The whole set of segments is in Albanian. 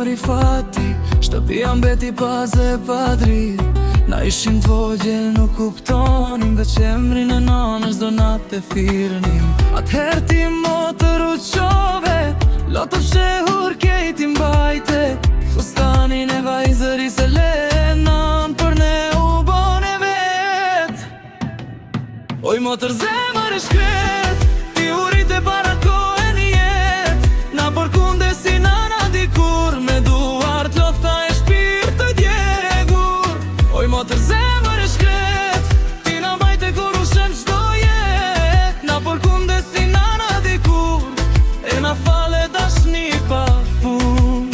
mori fati, shtëpia mbeti paze pa dritë. Na ishim t'vogjel nuk kuptonim, veç emrin e nanës do na te firnim. Atëherë ti motër u qove, loto fshehur kejti mbajte. Fustanin e vajzëri se lenan, për ne u bone vet. Oj motër zemër e shkret, ti urite para kohën jet. Na përkunde si nana dikur, me duar t'lotha e shpirt të djegur. Oj motër zemër e shkret, ti na mbajte kur ushem qdo jet. Na përkunde si nana dikur, e na fale dashni pa fund.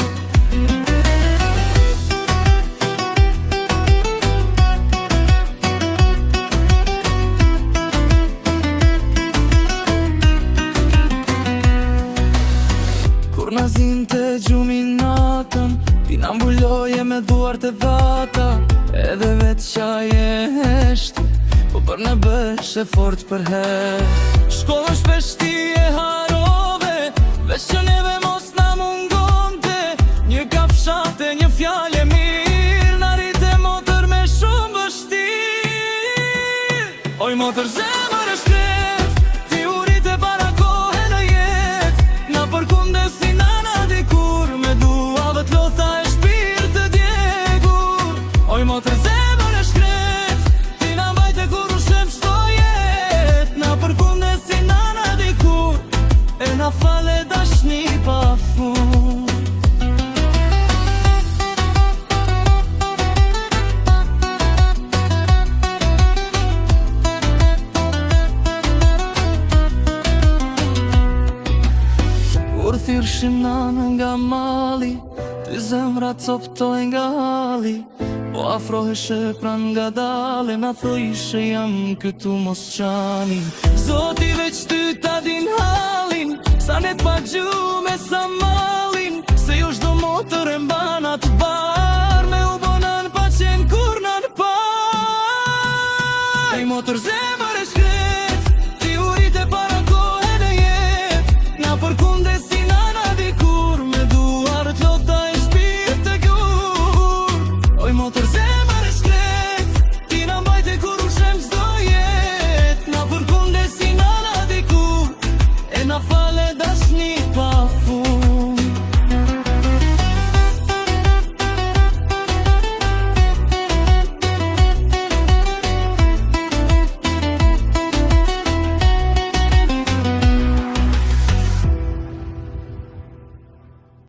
Kur na zinte gjumin natën, ti na mbulloje me duart e vata. Edhe vetë qaj e heshti, po për në bësh e fort për her. Shkollën shpesh ti e harove, veç që neve mos na mungonte. Një kafshate, një fjale mirë, na rite motër me shumë vështirë. Oj motër zemër e shkret, ti urite para kohën e jet. Na përkunde si nana dikur, me duave t'lotha e shpirt të djegur. Oj motër zemër e shkret, ti na mbajte kur ushem qdo jet. Na përkunde si nana dikur, e na fale dashni pa fund. Kur thyrshim nanën nga mali, ty zemra coptoj nga hali. Po afroheshe pran nga dale, na thojishe jam këtu mos qani. Zoti veç ty ta din halin, sa net pa gjume sa malin. Se jo shdo motër e mbana të bar, me u bonan pa qenë kur nan par. Ej motër zemër e shkret, ti urite para kohën e jet. Na përkunde